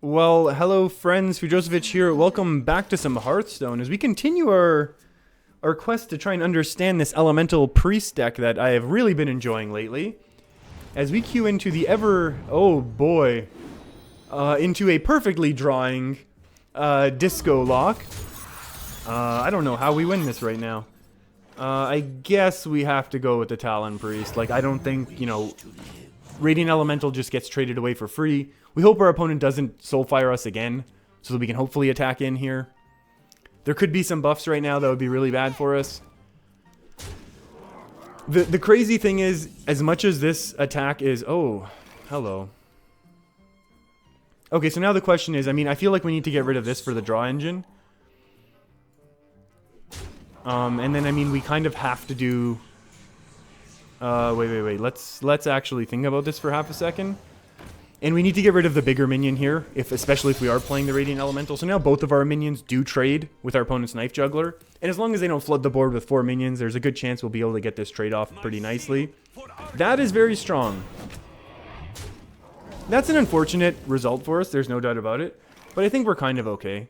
Well, hello friends, Fujosevich here. Welcome back to some Hearthstone as we continue our quest to try and understand this elemental priest deck that I have really been enjoying lately. As we queue into the oh boy, into a perfectly drawing disco lock. I don't know how we win this right now. I guess we have to go with the Talon Priest. Like, I don't think, Radiant Elemental just gets traded away for free. We hope our opponent doesn't Soulfire us again, so that we can hopefully attack in here. There could be some buffs right now that would be really bad for us. The crazy thing is, as much as this attack is... Oh, hello. Okay, so now the question is, I feel like we need to get rid of this for the draw engine. And then, we kind of have to do... wait. Let's actually think about this for half a second. And we need to get rid of the bigger minion here, especially if we are playing the Radiant Elemental. So now both of our minions do trade with our opponent's Knife Juggler. And as long as they don't flood the board with 4 minions, there's a good chance we'll be able to get this trade off pretty nicely. That is very strong. That's an unfortunate result for us, there's no doubt about it. But I think we're kind of okay.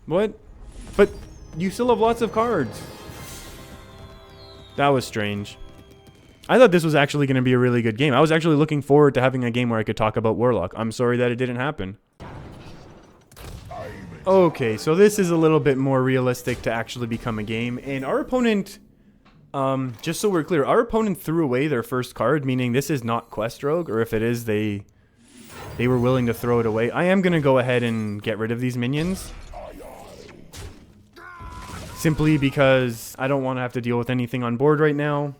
What? But you still have lots of cards. That was strange. I thought this was actually going to be a really good game. I was actually looking forward to having a game where I could talk about Warlock. I'm sorry that it didn't happen. Okay, so this is a little bit more realistic to actually become a game. And our opponent, just so we're clear, our opponent threw away their first card, meaning this is not Quest Rogue, or if it is, they were willing to throw it away. I am going to go ahead and get rid of these minions. Simply because I don't want to have to deal with anything on board right now.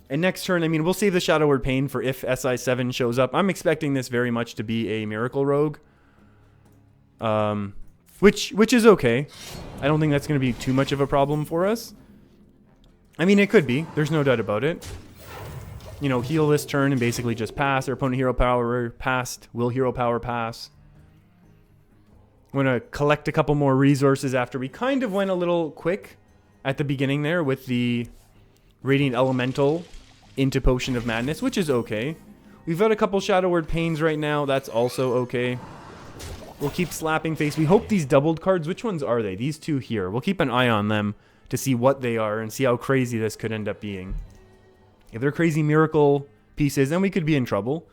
And next turn, we'll save the Shadow Word Pain for if SI7 shows up. I'm expecting this very much to be a Miracle Rogue. Which is okay. I don't think that's going to be too much of a problem for us. It could be. There's no doubt about it. Heal this turn and basically just pass. Our opponent hero power passed. Will hero power pass. I'm going to collect a couple more resources after we kind of went a little quick at the beginning there with the Radiant Elemental into Potion of Madness, which is okay. We've got a couple Shadow Word Pains right now. That's also okay. We'll keep slapping face. We hope these doubled cards, which ones are they? These two here. We'll keep an eye on them to see what they are and see how crazy this could end up being. If they're crazy miracle pieces, then we could be in trouble.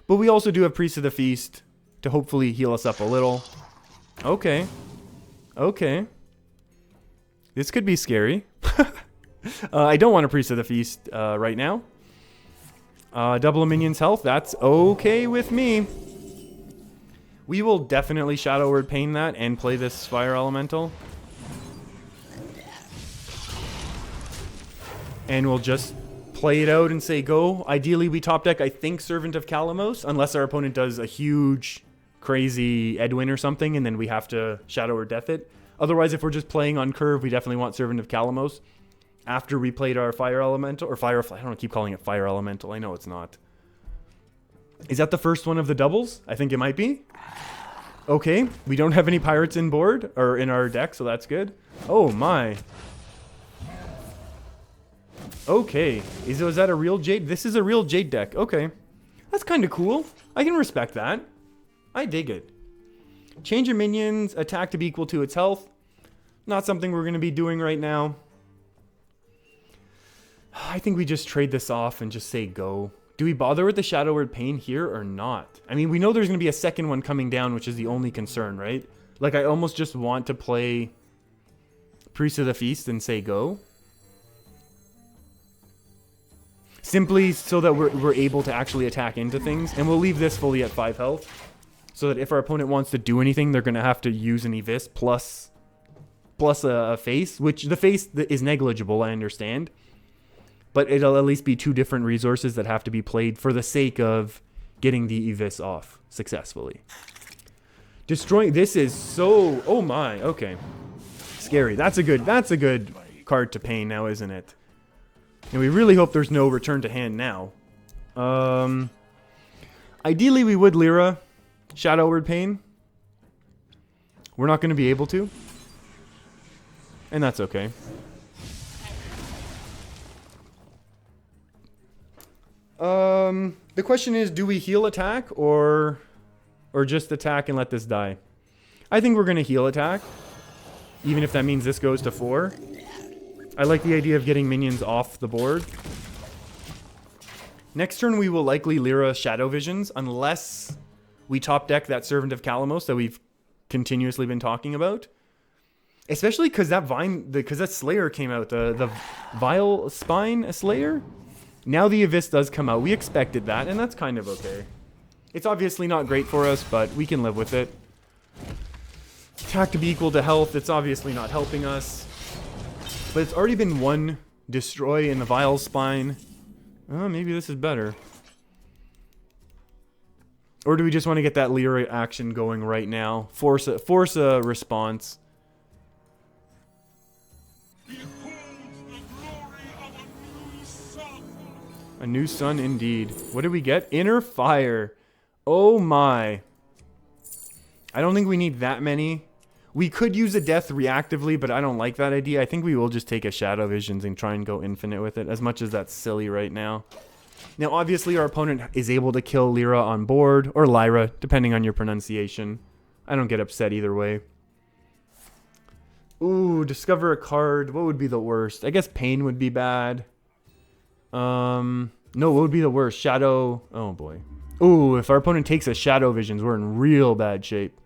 But we also do have Priest of the Feast to hopefully heal us up a little. Okay. Okay. This could be scary. I don't want a Priest of the Feast right now. Double a minion's health. That's okay with me. We will definitely Shadow Word Pain that and play this Fire Elemental. And we'll just play it out and say go. Ideally, we top deck, I think, Servant of Kalamos, unless our opponent does a huge, crazy Edwin or something, and then we have to Shadow Word Death it. Otherwise, if we're just playing on curve, we definitely want Servant of Kalamos. After we played our Fire Elemental, or Firefly, I don't keep calling it Fire Elemental, I know it's not. Is that the first one of the doubles? I think it might be. Okay, we don't have any pirates in board, or in our deck, so that's good. Oh my. Okay, is that a real Jade? This is a real Jade deck, okay. That's kind of cool. I can respect that. I dig it. Change your minions, attack to be equal to its health. Not something we're going to be doing right now. I think we just trade this off and just say go. Do we bother with the Shadow Word Pain here or not? We know there's going to be a second one coming down, which is the only concern, right? Like, I almost just want to play Priest of the Feast and say go. Simply so that we're able to actually attack into things. And we'll leave this fully at 5 health. So that if our opponent wants to do anything, they're going to have to use an Evis plus a face. Which the face is negligible, I understand. But it'll at least be 2 different resources that have to be played for the sake of getting the Evis off successfully. Destroying... This is so... Oh my, okay. Scary. That's a good card to pain now, isn't it? And we really hope there's no return to hand now. Ideally, we would Lyra Shadow Word Pain. We're not going to be able to. And that's okay. The question is, do we heal attack or just attack and let this die? I think we're going to heal attack, even if that means this goes to 4. I like the idea of getting minions off the board. Next turn, we will likely Lyra Shadow Visions, unless we top deck that Servant of Kalamos that we've continuously been talking about. Especially because that Slayer came out, the Vile Spine Slayer. Now the Abyss does come out. We expected that, and that's kind of okay. It's obviously not great for us, but we can live with it. Attack to be equal to health. It's obviously not helping us. But it's already been 1 destroy in the Vile Spine. Oh, maybe this is better. Or do we just want to get that Lyra action going right now? Force a response. A new sun indeed. What did we get? Inner Fire. Oh my. I don't think we need that many. We could use a death reactively, but I don't like that idea. I think we will just take a Shadow Visions and try and go infinite with it, as much as that's silly right now. Now, obviously, our opponent is able to kill Lyra on board, or Lyra, depending on your pronunciation. I don't get upset either way. Ooh, discover a card. What would be the worst? I guess Pain would be bad. No, what would be the worst? Shadow. Oh, boy. Ooh, if our opponent takes a Shadow Visions, we're in real bad shape.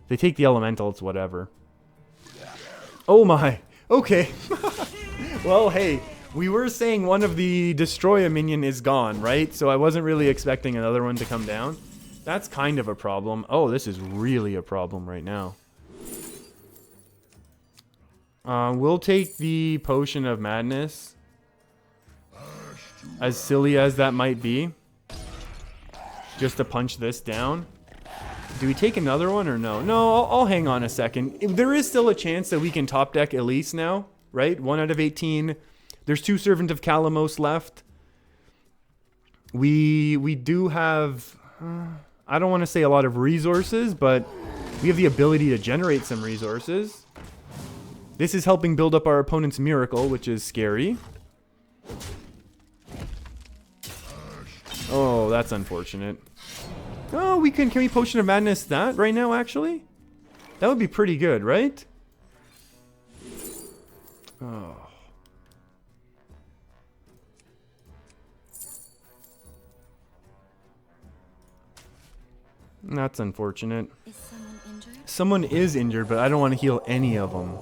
If they take the Elemental, it's whatever. Oh, my. Okay. Well, hey. We were saying one of the Destroy a minion is gone, right? So I wasn't really expecting another one to come down. That's kind of a problem. Oh, this is really a problem right now. We'll take the Potion of Madness. As silly as that might be. Just to punch this down. Do we take another one or no? No, I'll hang on a second. There is still a chance that we can top deck Elise now, right? 1 out of 18. There's 2 Servant of Kalamos left. We do have... I don't want to say a lot of resources, but we have the ability to generate some resources. This is helping build up our opponent's Miracle, which is scary. Oh, that's unfortunate. Oh, can we Potion of Madness that right now, actually? That would be pretty good, right? Oh. That's unfortunate. Is someone injured? Someone is injured, but I don't want to heal any of them.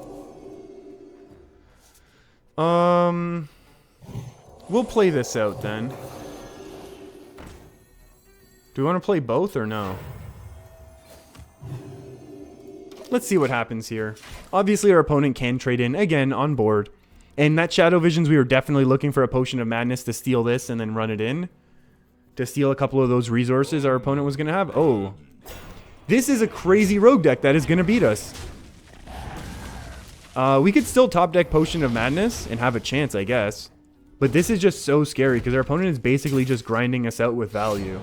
We'll play this out then. Do we want to play both or no? Let's see what happens here. Obviously, our opponent can trade in again on board. And that Shadow Visions, we were definitely looking for a Potion of Madness to steal this and then run it in. To steal a couple of those resources our opponent was going to have. Oh. This is a crazy rogue deck that is going to beat us. We could still top deck Potion of Madness and have a chance, I guess. But this is just so scary because our opponent is basically just grinding us out with value.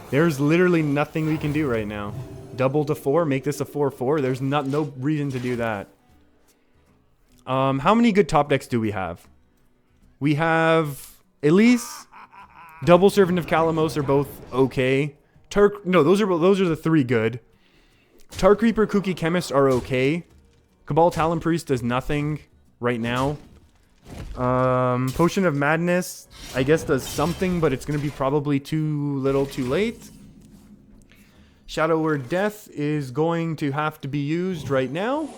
There's literally nothing we can do right now. Double to 4, make this a 4/4. There's no reason to do that. How many good top decks do we have? We have Elise, Double Servant of Kalamos are both okay. No, those are the 3 good. Tar Creeper, Kooky Chemist are okay. Cabal Talon Priest does nothing right now. Potion of Madness, I guess, does something, but it's going to be probably too little, too late. Shadow Word Death is going to have to be used right now.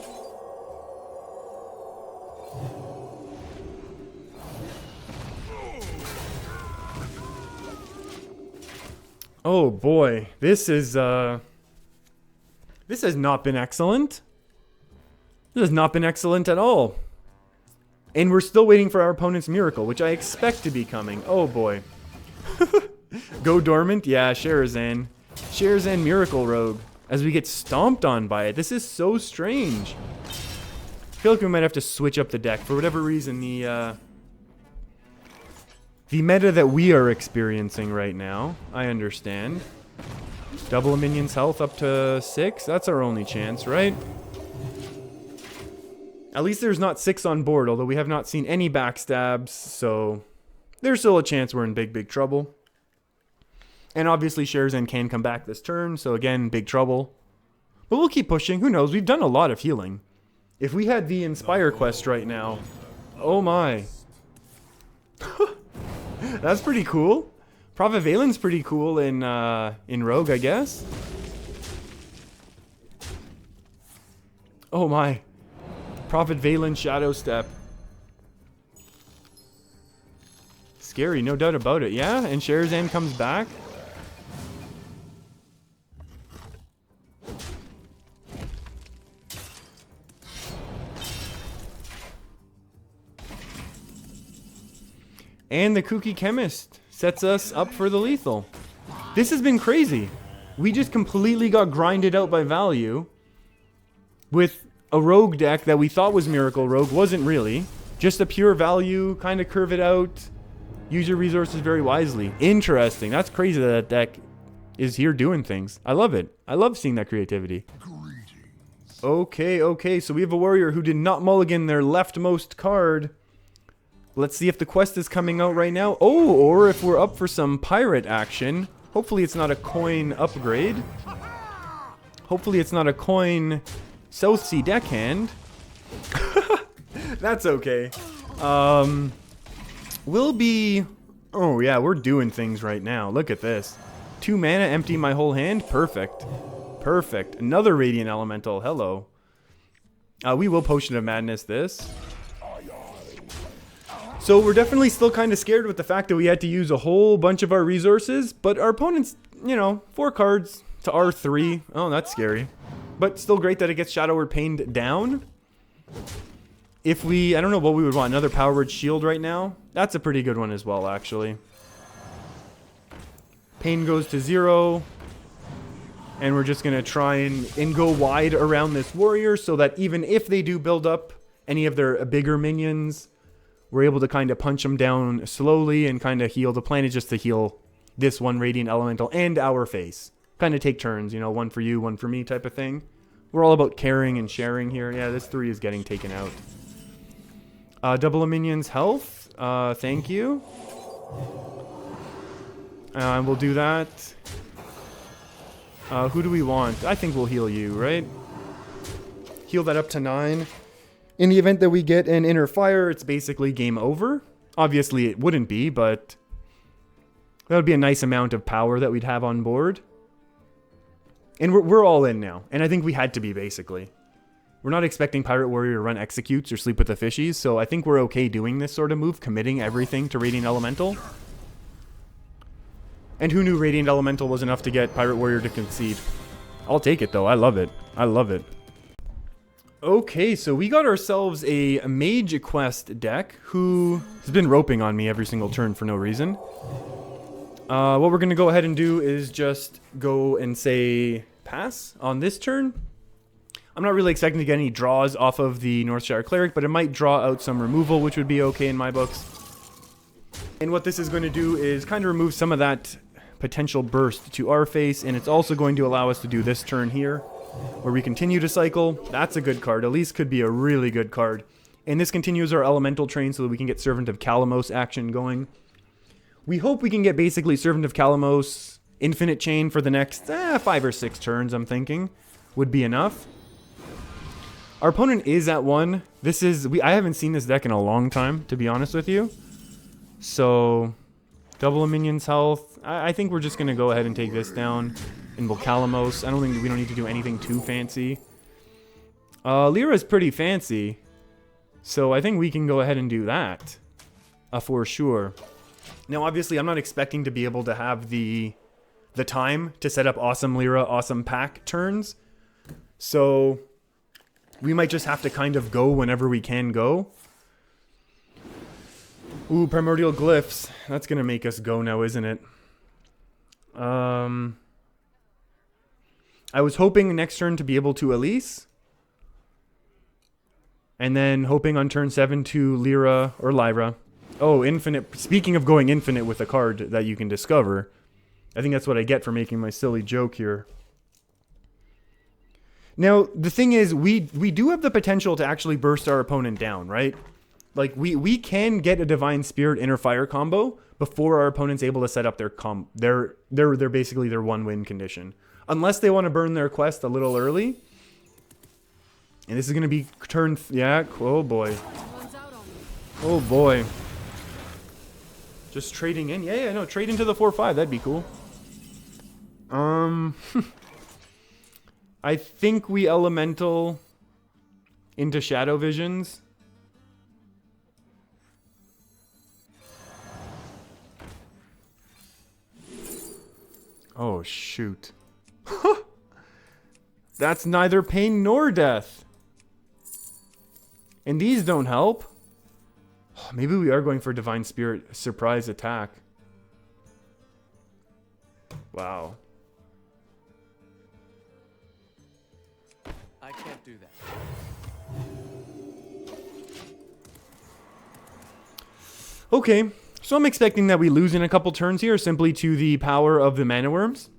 Oh boy, this has not been excellent. This has not been excellent at all. And we're still waiting for our opponent's Miracle, which I expect to be coming. Oh boy. Go Dormant? Yeah, Sherazan. Sherazan Miracle Rogue. As we get stomped on by it. This is so strange. I feel like we might have to switch up the deck. For whatever reason, the meta that we are experiencing right now, I understand. Double a minion's health up to 6? That's our only chance, right? At least there's not 6 on board, although we have not seen any backstabs, so there's still a chance we're in big, big trouble. And obviously Sharezen can come back this turn, so again, big trouble. But we'll keep pushing. Who knows? We've done a lot of healing. If we had the Inspire quest right now, oh my. That's pretty cool. Prophet Valen's pretty cool in Rogue, I guess. Oh my. Prophet Valen Shadow Step. Scary, no doubt about it. Yeah, and Sharezen comes back. And the Kooky Chemist sets us up for the lethal. This has been crazy. We just completely got grinded out by value with a rogue deck that we thought was Miracle Rogue. Wasn't really. Just a pure value, kind of curve it out. Use your resources very wisely. Interesting. That's crazy that that deck is here doing things. I love it. I love seeing that creativity. Okay. So we have a warrior who did not mulligan their leftmost card. Let's see if the quest is coming out right now. Oh, or if we're up for some pirate action. Hopefully it's not a coin upgrade. Hopefully it's not a coin South Sea deckhand. That's okay. We'll be... Oh yeah, we're doing things right now. Look at this. 2 mana, empty my whole hand. Perfect. Perfect. Another Radiant Elemental. Hello. We will Potion of Madness this. So we're definitely still kind of scared with the fact that we had to use a whole bunch of our resources, but our opponent's, 4 cards to R3. Oh, that's scary. But still great that it gets Shadow Word Pained down. If we, I don't know what we would want, another Power Word Shield right now. That's a pretty good one as well, actually. Pain goes to 0. And we're just going to try and go wide around this warrior so that even if they do build up any of their bigger minions, we're able to kind of punch them down slowly and kind of heal. The plan is just to heal this one Radiant Elemental and our face. Kind of take turns, one for you, one for me type of thing. We're all about caring and sharing here. Yeah, this 3 is getting taken out. Double a minion's health. Thank you. We'll do that. Who do we want? I think we'll heal you, right? Heal that up to 9. In the event that we get an Inner Fire, it's basically game over. Obviously, it wouldn't be, but that would be a nice amount of power that we'd have on board. And we're all in now. And I think we had to be, basically. We're not expecting Pirate Warrior to run Executes or Sleep with the Fishies, so I think we're okay doing this sort of move, committing everything to Radiant Elemental. And who knew Radiant Elemental was enough to get Pirate Warrior to concede? I'll take it, though. I love it. I love it. Okay, so we got ourselves a Mage Quest deck who has been roping on me every single turn for no reason. What we're going to go ahead and do is just go and say pass on this turn. I'm not really expecting to get any draws off of the Northshire Cleric, but it might draw out some removal, which would be okay in my books. And what this is going to do is kind of remove some of that potential burst to our face, and it's also going to allow us to do this turn here, where we continue to cycle. That's a good card. Elise could be a really good card. And this continues our elemental train so that we can get Servant of Kalamos action going. We hope we can get basically Servant of Kalamos infinite chain for the next 5 or 6 turns, I'm thinking. Would be enough. Our opponent is at 1. I haven't seen this deck in a long time, to be honest with you. So, double a minion's health. I think we're just going to go ahead and take this down. And we'll Kalamos. I don't think we don't need to do anything too fancy. Lyra's pretty fancy. So I think we can go ahead and do that. For sure. Now, obviously, I'm not expecting to be able to have the time to set up awesome Lyra, awesome pack turns. So we might just have to kind of go whenever we can go. Ooh, Primordial Glyphs. That's going to make us go now, isn't it? I was hoping next turn to be able to Elise. And then hoping on turn 7 to Lyra or Lyra. Oh, infinite. Speaking of going infinite with a card that you can discover. I think that's what I get for making my silly joke here. Now, the thing is, we do have the potential to actually burst our opponent down, right? Like, we can get a Divine Spirit Inner Fire combo before our opponent's able to set up their their basically their 1-win condition. Unless they want to burn their quest a little early. And this is going to be turn... Yeah, oh boy. Oh boy. Just trading in? Yeah, no, trade into the 4-5. That'd be cool. I think we elemental into Shadow Visions. Oh, shoot. That's neither pain nor death. And these don't help. Maybe we are going for Divine Spirit surprise attack. Wow. I can't do that. Okay, so I'm expecting that we lose in a couple turns here simply to the power of the Mana Worms.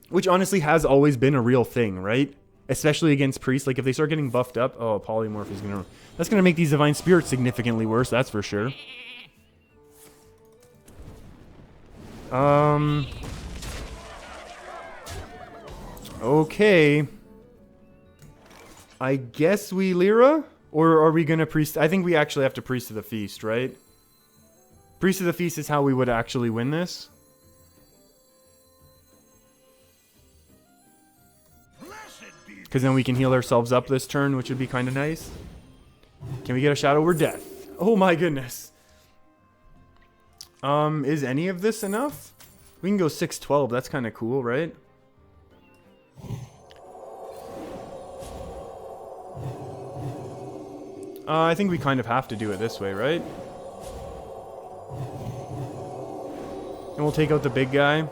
Which honestly has always been a real thing, right? Especially against priests. Like if they start getting buffed up, oh, polymorph is gonna... That's gonna make these Divine Spirits significantly worse, that's for sure. Okay. I guess we Lyra? Or are we gonna priest... I think we actually have to Priest of the Feast, right? Priest of the Feast is how we would actually win this. Because then we can heal ourselves up this turn, which would be kind of nice. Can we get a Shadow or Death? Oh my goodness. Is any of this enough? We can go 6-12. That's kind of cool, right? I think we kind of have to do it this way, right? And we'll take out the big guy.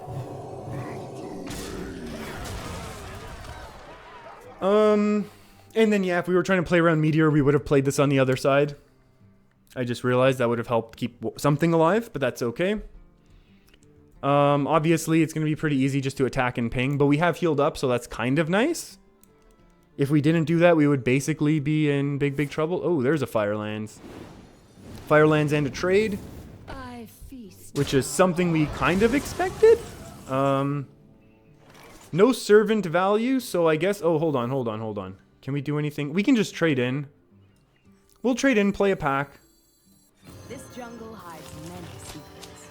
And then, yeah, if we were trying to play around Meteor, we would have played this on the other side. I just realized that would have helped keep something alive, but that's okay. Obviously, it's going to be pretty easy just to attack and ping, but we have healed up, so that's kind of nice. If we didn't do that, we would basically be in big, big trouble. Oh, there's a Firelands. Firelands and a trade, which is something we kind of expected. No servant value, so I guess... Oh, hold on. Can we do anything? We can just trade in. We'll trade in, play a pack. This jungle hides many secrets.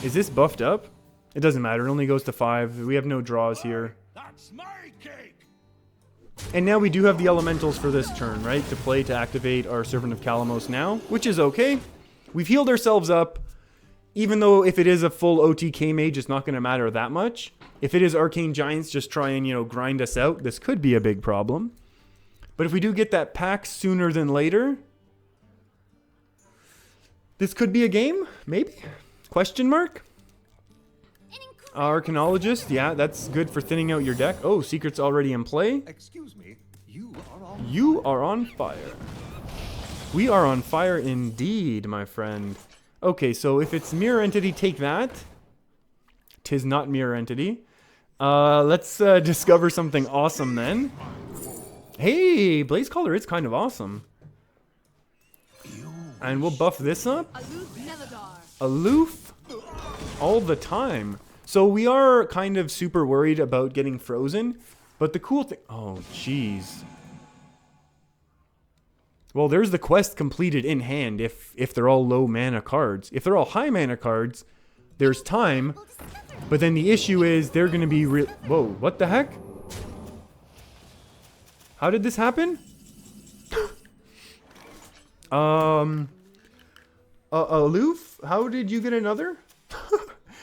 Is this buffed up? It doesn't matter. It only goes to 5. We have no draws here. That's my cake. And now we do have the elementals for this turn, right? To play to activate our Servant of Kalamos now, which is okay. We've healed ourselves up. Even though if it is a full OTK mage, it's not going to matter that much. If it is Arcane Giants, just try and, you know, grind us out. This could be a big problem. But if we do get that pack sooner than later, this could be a game, maybe? Question mark? Arcanologist, yeah, that's good for thinning out your deck. Oh, Secret's already in play. Excuse me, you are on You are on fire. We are on fire indeed, my friend. Okay, so if it's Mirror Entity, take that. 'Tis not Mirror Entity. Let's discover something awesome then. Hey, Blaze Caller is kind of awesome. And we'll buff this up. Aloof all the time. So we are kind of super worried about getting frozen. But the cool thing... Oh, jeez. Well, there's the quest completed in hand if they're all low mana cards. If they're all high mana cards, there's time. But then the issue is they're going to be... Whoa, what the heck? How did this happen? Aloof? How did you get another?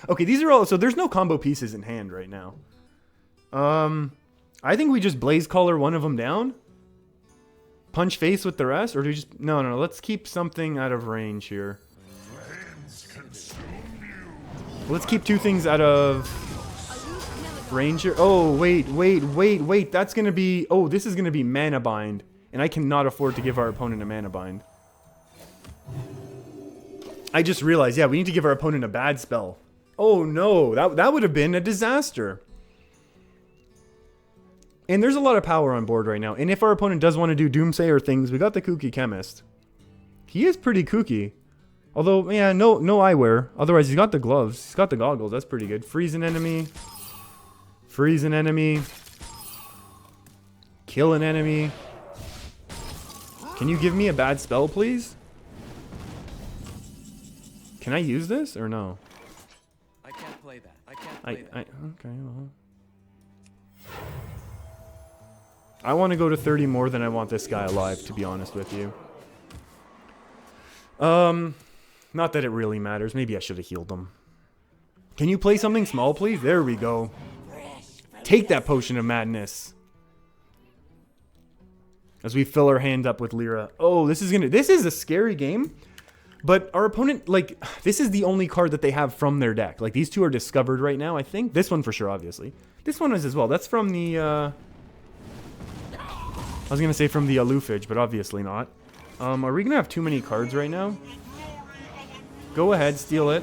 Okay, these are all... So there's no combo pieces in hand right now. I think we just Blaze Caller one of them down. Punch face with the rest? Or do we just... No, let's keep something out of range here. Let's keep 2 things out of range here. Oh, wait. That's going to be... Oh, this is going to be Mana Bind. And I cannot afford to give our opponent a Mana Bind. I just realized, yeah, we need to give our opponent a bad spell. Oh, no. That would have been a disaster. And there's a lot of power on board right now. And if our opponent does want to do Doomsayer things, we got the Kooky Chemist. He is pretty kooky. Although, yeah, no eyewear. Otherwise, he's got the gloves. He's got the goggles. That's pretty good. Freeze an enemy. Freeze an enemy. Kill an enemy. Can you give me a bad spell, please? Can I use this or no? I can't play that. I can't play that. Okay, well. I want to go to 30 more than I want this guy alive, to be honest with you. Not that it really matters. Maybe I should have healed him. Can you play something small, please? There we go. Take that Potion of Madness. As we fill our hand up with Lyra. Oh, this is a scary game. But our opponent, like, this is the only card that they have from their deck. Like, these two are discovered right now, I think. This one for sure, obviously. This one is as well. That's from the, I was going to say from the Alufage, but obviously not. Are we going to have too many cards right now? Go ahead, steal it.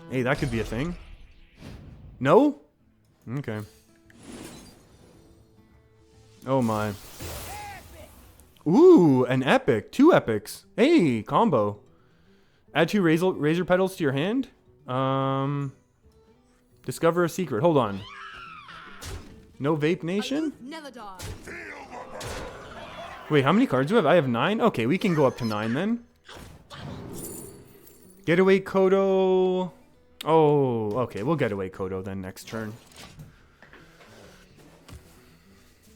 Hey, that could be a thing. No? Okay. Oh my. Ooh, an epic. 2 epics. Hey, combo. Add 2 razor petals to your hand. Discover a secret. Hold on. No Vape Nation? Wait, how many cards do I have? I have 9? Okay, we can go up to 9 then. Getaway Kodo. Oh, okay, we'll Getaway Kodo then next turn.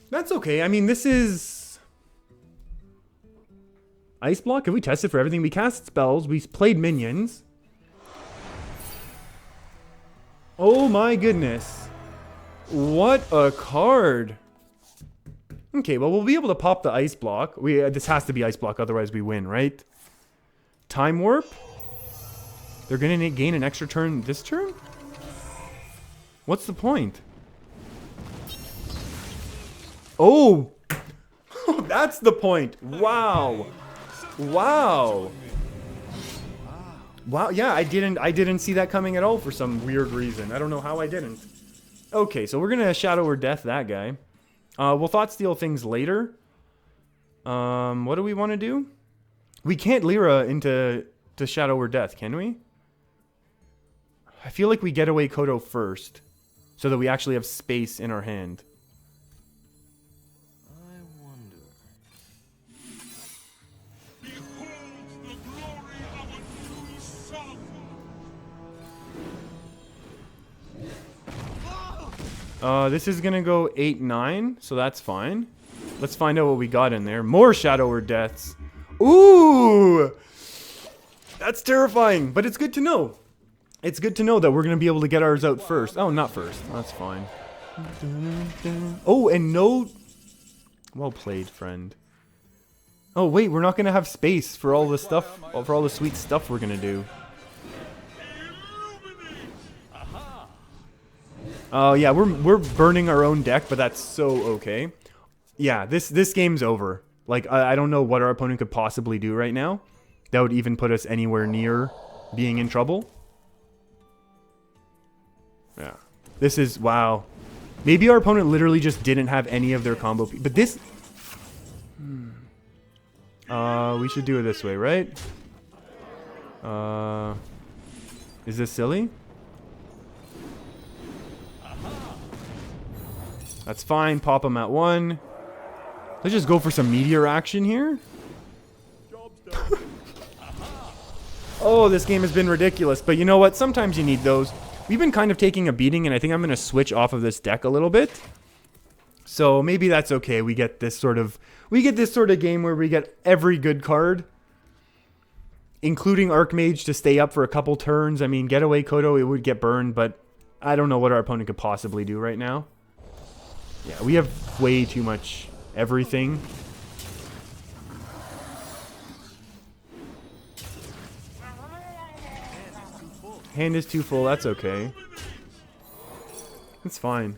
That's okay. I mean, this is... Ice Block? Have we tested for everything? We cast spells. We played minions. Oh my goodness. What a card. Okay, well, we'll be able to pop the Ice Block. This has to be Ice Block, otherwise we win, right? Time Warp? They're going to gain an extra turn this turn? What's the point? Oh! That's the point. Wow. Wow. Wow, yeah, I didn't see that coming at all for some weird reason. I don't know how I didn't. Okay, so we're going to Shadow or Death that guy. We'll Thought Steal things later. What do we want to do? We can't Lyra into Shadow or Death, can we? I feel like we get away Kodo first, so that we actually have space in our hand. I wonder. This is gonna go 8-9, so that's fine. Let's find out what we got in there. More Shadow or Deaths. Ooh! That's terrifying, but it's good to know. It's good to know that we're gonna be able to get ours out first. Oh, not first. That's fine. Oh, and no... Well played, friend. Oh, wait, we're not gonna have space for all the stuff, for all the sweet stuff we're gonna do. Oh, yeah, we're burning our own deck, but that's so okay. Yeah, this game's over. Like, I don't know what our opponent could possibly do right now that would even put us anywhere near being in trouble. Yeah. This is... Wow. Maybe our opponent literally just didn't have any of their combo... But this... we should do it this way, right? Is this silly? That's fine. Pop them at 1. Let's just go for some meteor action here. Oh, this game has been ridiculous. But you know what? Sometimes you need those. We've been kind of taking a beating, and I think I'm going to switch off of this deck a little bit. So maybe that's okay. We get this sort of game where we get every good card, including Archmage to stay up for a couple turns. I mean, Getaway Kodo, it would get burned, but I don't know what our opponent could possibly do right now. Yeah, we have way too much everything. Hand is too full, that's okay. It's fine.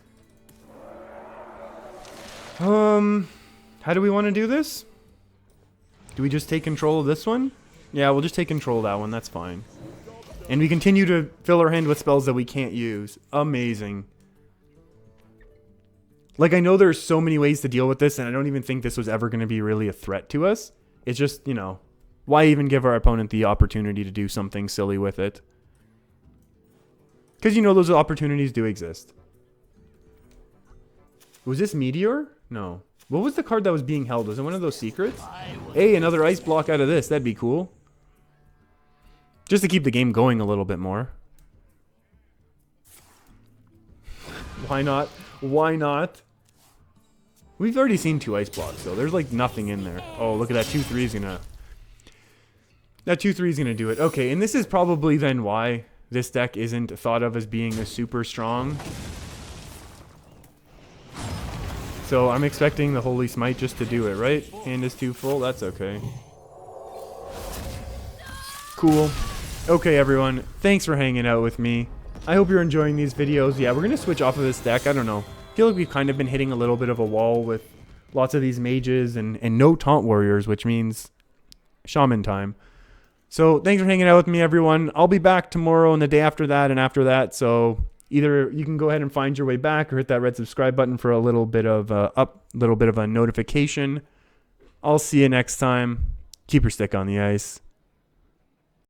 How do we want to do this? Do we just take control of this one? Yeah, we'll just take control of that one, that's fine. And we continue to fill our hand with spells that we can't use. Amazing. Like, I know there's so many ways to deal with this, and I don't even think this was ever going to be really a threat to us. It's just, you know, why even give our opponent the opportunity to do something silly with it? Because, you know, those opportunities do exist. Was this Meteor? No. What was the card that was being held? Was it one of those secrets? Hey, another ice block out of this. That'd be cool. Just to keep the game going a little bit more. Why not? Why not? We've already seen 2 ice blocks, though. There's, like, nothing in there. Oh, look at that. 2-3 is gonna... That 2-3 is gonna do it. Okay, and this is probably then why this deck isn't thought of as being a super strong. So I'm expecting the Holy Smite just to do it, right? Hand is too full. That's okay. Cool. Okay, everyone. Thanks for hanging out with me. I hope you're enjoying these videos. Yeah, we're gonna switch off of this deck. I don't know. I feel like we've kind of been hitting a little bit of a wall with lots of these mages and no taunt warriors, which means shaman time. So thanks for hanging out with me, everyone. I'll be back tomorrow and the day after that and after that. So either you can go ahead and find your way back or hit that red subscribe button for a little bit of a notification. I'll see you next time. Keep your stick on the ice.